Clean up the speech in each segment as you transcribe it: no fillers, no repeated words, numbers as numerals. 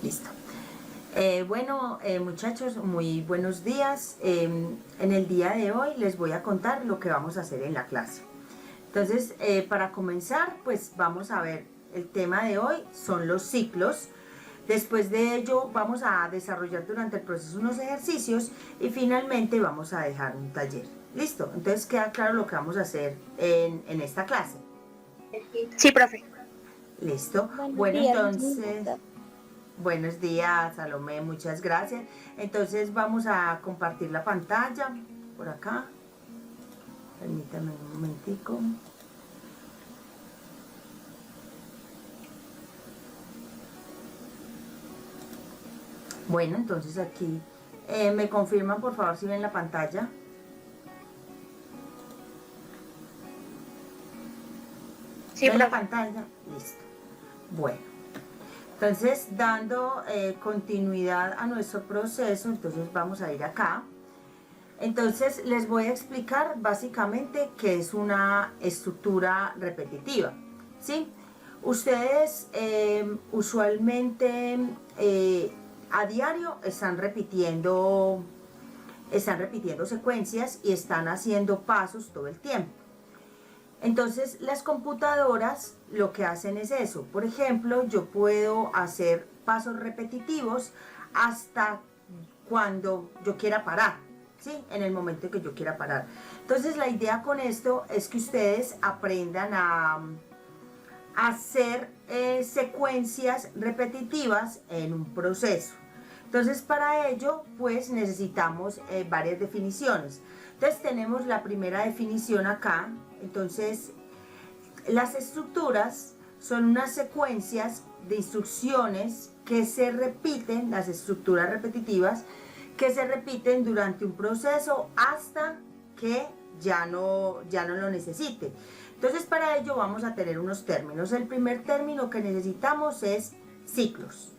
Listo. Muchachos, muy buenos días. En el día de hoy les voy a contar lo que vamos a hacer en la clase. Entonces, para comenzar, pues vamos a ver, el tema de hoy son los ciclos. Después de ello vamos a desarrollar durante el proceso unos ejercicios y finalmente vamos a dejar un taller. ¿Listo? Entonces queda claro lo que vamos a hacer en esta clase. Sí, profe. Listo. Buenos días, Salomé, muchas gracias. Entonces vamos a compartir la pantalla por acá. Permítame un momentico. Bueno, entonces aquí me confirman por favor si ven la pantalla. Sí, ¿Ven la profe. pantalla? Listo. Bueno, entonces dando continuidad a nuestro proceso, entonces vamos a ir acá. Entonces les voy a explicar básicamente qué es una estructura repetitiva, ¿sí? Ustedes usualmente a diario están repitiendo secuencias y están haciendo pasos todo el tiempo. Entonces las computadoras lo que hacen es eso. Por ejemplo, yo puedo hacer pasos repetitivos hasta cuando yo quiera parar, ¿sí? En el momento que yo quiera parar. Entonces la idea con esto es que ustedes aprendan a hacer secuencias repetitivas en un proceso. Entonces para ello pues necesitamos varias definiciones. Entonces tenemos la primera definición acá. Entonces las estructuras son unas secuencias de instrucciones que se repiten, las estructuras repetitivas que se repiten durante un proceso hasta que ya no lo necesite. Entonces para ello vamos a tener unos términos. El primer término que necesitamos es ciclos.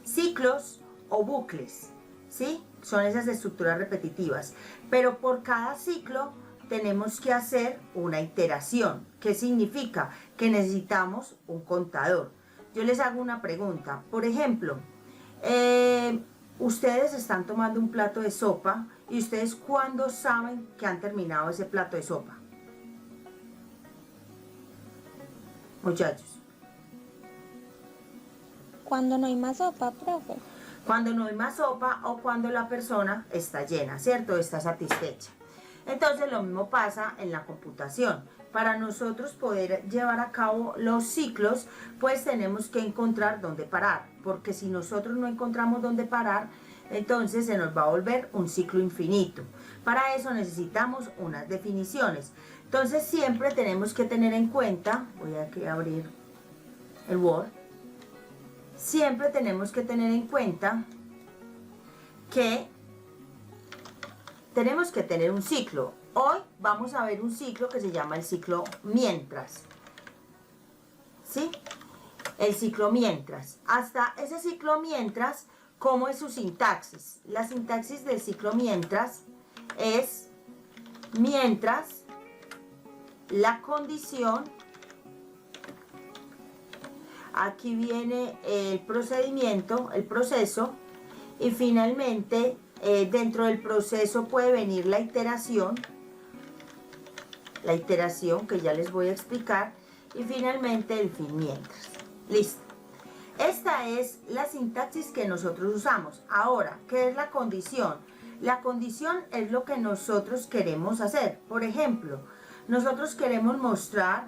Ciclos o bucles, ¿sí? Son esas estructuras repetitivas. Pero por cada ciclo tenemos que hacer una iteración. ¿Qué significa? Que necesitamos un contador. Yo les hago una pregunta. Por ejemplo, ustedes están tomando un plato de sopa y ustedes ¿cuándo saben que han terminado ese plato de sopa? Muchachos. Cuando no hay más sopa, profe. Cuando no hay más sopa o cuando la persona está llena, ¿cierto? Está satisfecha. Entonces lo mismo pasa en la computación. Para nosotros poder llevar a cabo los ciclos, pues tenemos que encontrar dónde parar, porque si nosotros no encontramos dónde parar, entonces se nos va a volver un ciclo infinito. Para eso necesitamos unas definiciones. Entonces siempre tenemos que tener en cuenta, voy a abrir el Word, siempre tenemos que tener en cuenta que tenemos que tener un ciclo. Hoy vamos a ver un ciclo que se llama el ciclo mientras, ¿sí? El ciclo mientras. Hasta ese ciclo mientras, ¿cómo es su sintaxis? La sintaxis del ciclo mientras es mientras la condición, aquí viene el procedimiento, el proceso, y finalmente dentro del proceso puede venir la iteración que ya les voy a explicar, y finalmente el fin mientras. Listo. Esta es la sintaxis que nosotros usamos. Ahora, ¿qué es la condición? La condición es lo que nosotros queremos hacer. Por ejemplo, nosotros queremos mostrar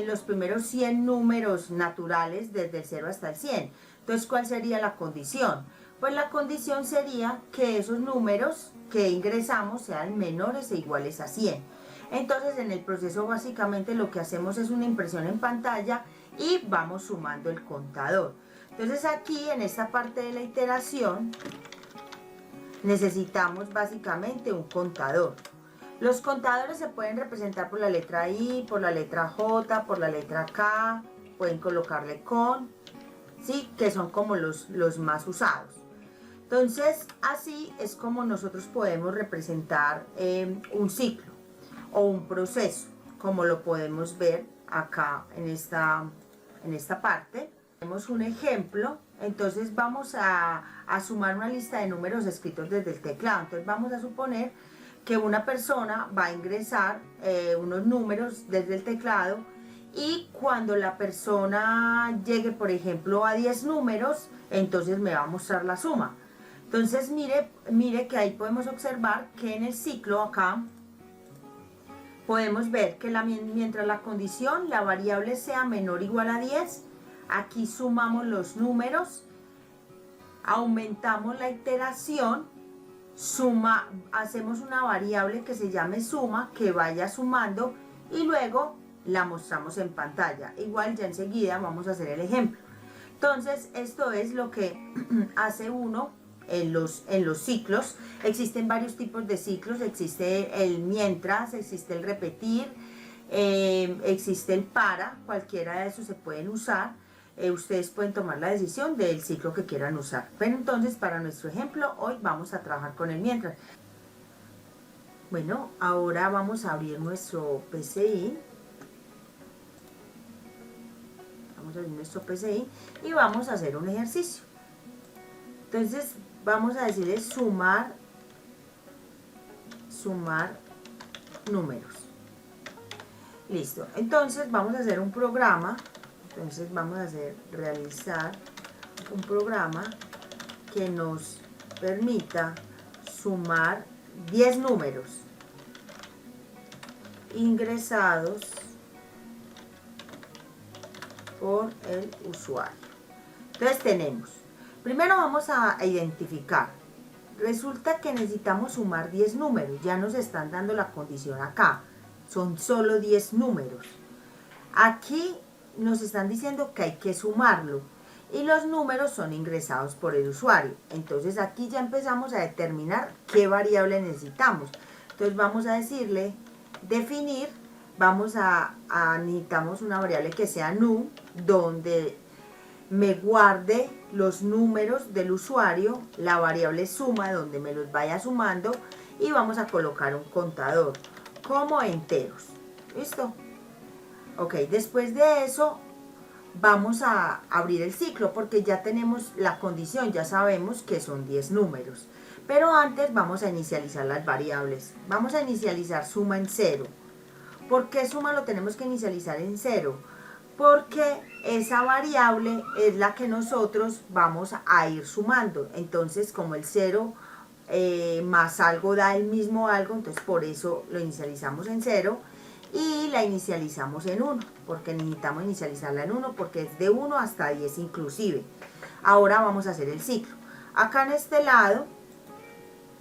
los primeros 100 números naturales desde el 0 hasta el 100. Entonces, ¿cuál sería la condición? Pues la condición sería que esos números que ingresamos sean menores e iguales a 100. Entonces en el proceso básicamente lo que hacemos es una impresión en pantalla y vamos sumando el contador. Entonces aquí en esta parte de la iteración necesitamos básicamente un contador. Los contadores se pueden representar por la letra I, por la letra J, por la letra K, pueden colocarle con, ¿sí? Que son como los más usados. Entonces así es como nosotros podemos representar un ciclo o un proceso, como lo podemos ver acá en esta parte. Tenemos un ejemplo entonces vamos a sumar una lista de números escritos desde el teclado. Entonces vamos a suponer que una persona va a ingresar unos números desde el teclado, y cuando la persona llegue, por ejemplo, a 10 números, entonces me va a mostrar la suma. Entonces mire que ahí podemos observar que en el ciclo acá podemos ver que mientras la condición, la variable sea menor o igual a 10, aquí sumamos los números, aumentamos la iteración, hacemos una variable que se llame suma, que vaya sumando, y luego la mostramos en pantalla. Igual ya enseguida vamos a hacer el ejemplo. Entonces esto es lo que hace uno en los ciclos. Existen varios tipos de ciclos. Existe el mientras, existe el repetir, existe el para. Cualquiera de esos se pueden usar. Ustedes pueden tomar la decisión del ciclo que quieran usar. Pero entonces, para nuestro ejemplo, hoy vamos a trabajar con el mientras. Bueno, ahora vamos a abrir nuestro PCI. Vamos a abrir nuestro PCI y vamos a hacer un ejercicio. Entonces vamos a decirle sumar números. Listo. Entonces vamos a hacer un programa. Entonces vamos a realizar un programa que nos permita sumar 10 números ingresados por el usuario. Entonces tenemos, primero vamos a identificar. Resulta que necesitamos sumar 10 números. Ya nos están dando la condición acá. Son solo 10 números. Aquí nos están diciendo que hay que sumarlo. Y los números son ingresados por el usuario. Entonces aquí ya empezamos a determinar qué variable necesitamos. Entonces vamos a decirle definir. Necesitamos una variable que sea new, donde me guarde los números del usuario, la variable suma, donde me los vaya sumando, y vamos a colocar un contador como enteros. ¿Listo? Ok, después de eso vamos a abrir el ciclo, porque ya tenemos la condición, ya sabemos que son 10 números. Pero antes vamos a inicializar las variables. Vamos a inicializar suma en 0. ¿Por qué suma lo tenemos que inicializar en 0? Porque esa variable es la que nosotros vamos a ir sumando. Entonces, como el 0 más algo da el mismo algo, entonces por eso lo inicializamos en 0 y la inicializamos en 1, porque necesitamos inicializarla en 1 porque es de 1 hasta 10 inclusive. Ahora vamos a hacer el ciclo. Acá en este lado,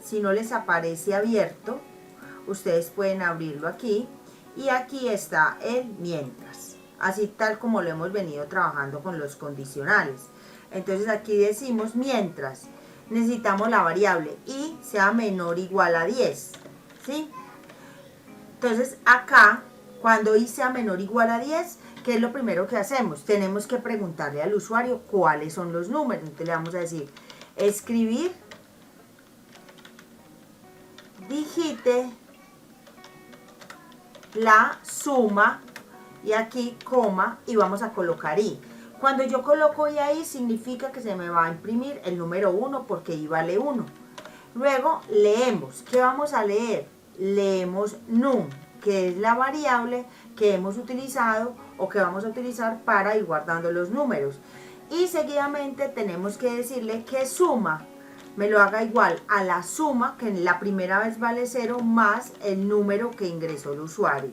si no les aparece abierto, ustedes pueden abrirlo aquí. Y aquí está el mientras, así tal como lo hemos venido trabajando con los condicionales. Entonces aquí decimos mientras necesitamos la variable y sea menor o igual a 10, ¿sí? Entonces acá, cuando y sea menor o igual a 10, ¿qué es lo primero que hacemos? Tenemos que preguntarle al usuario cuáles son los números. Entonces le vamos a decir escribir, digite la suma, y aquí coma, y vamos a colocar i. Cuando yo coloco i ahí, significa que se me va a imprimir el número 1 porque i vale 1. Luego leemos. ¿Qué vamos a leer? Leemos num, que es la variable que hemos utilizado o que vamos a utilizar para ir guardando los números. Y seguidamente tenemos que decirle que suma me lo haga igual a la suma, que la primera vez vale 0, más el número que ingresó el usuario.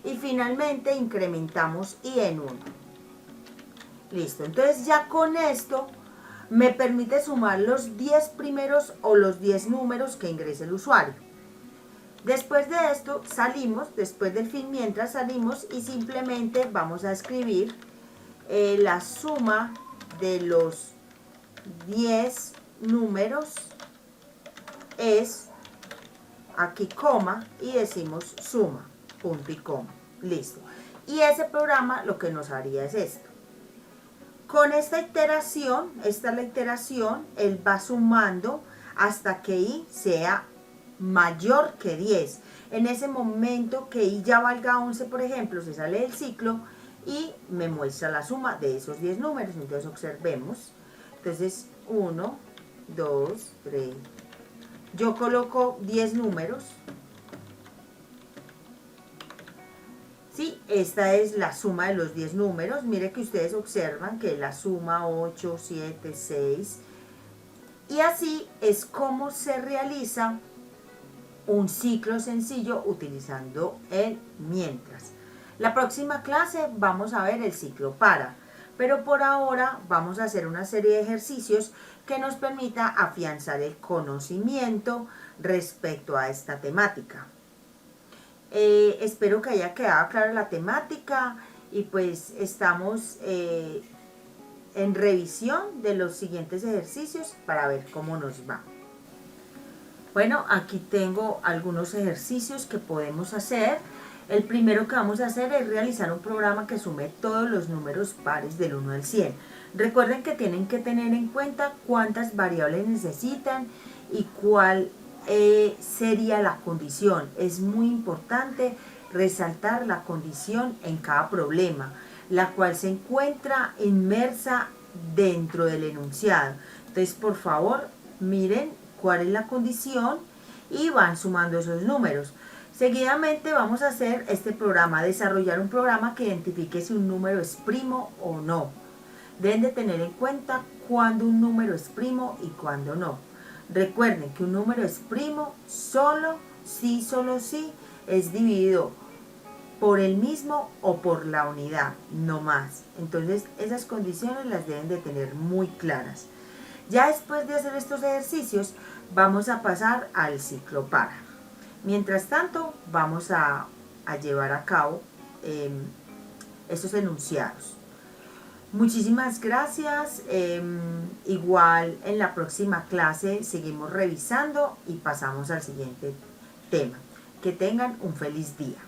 Y finalmente incrementamos i en 1. Listo, entonces ya con esto me permite sumar los 10 primeros o los 10 números que ingrese el usuario. Después de esto salimos, después del fin mientras salimos, y simplemente vamos a escribir la suma de los 10 números es, aquí coma, y decimos suma, punto y coma, listo. Y ese programa lo que nos haría es esto. Con esta iteración, esta es la iteración, él va sumando hasta que i sea mayor que 10. En ese momento que i ya valga 11, por ejemplo, se sale del ciclo y me muestra la suma de esos 10 números. Entonces observemos. Entonces 1, 2, 3. Yo coloco 10 números. Sí, esta es la suma de los 10 números. Mire que ustedes observan que la suma 8, 7, 6. Y así es como se realiza un ciclo sencillo utilizando el mientras. La próxima clase vamos a ver el ciclo para, pero por ahora vamos a hacer una serie de ejercicios que nos permita afianzar el conocimiento respecto a esta temática. Espero que haya quedado clara la temática y pues estamos en revisión de los siguientes ejercicios para ver cómo nos va. Bueno, aquí tengo algunos ejercicios que podemos hacer. El primero que vamos a hacer es realizar un programa que sume todos los números pares del 1 al 100. Recuerden que tienen que tener en cuenta cuántas variables necesitan y cuál sería la condición. Es muy importante resaltar la condición en cada problema, la cual se encuentra inmersa dentro del enunciado. Entonces, por favor, miren cuál es la condición y van sumando esos números. Seguidamente vamos a hacer este programa, desarrollar un programa que identifique si un número es primo o no. Deben de tener en cuenta cuándo un número es primo y cuándo no. Recuerden que un número es primo solo si es dividido por el mismo o por la unidad, no más. Entonces esas condiciones las deben de tener muy claras. Ya después de hacer estos ejercicios vamos a pasar al ciclo para. Mientras tanto vamos a llevar a cabo estos enunciados. Muchísimas gracias. Igual en la próxima clase seguimos revisando y pasamos al siguiente tema. Que tengan un feliz día.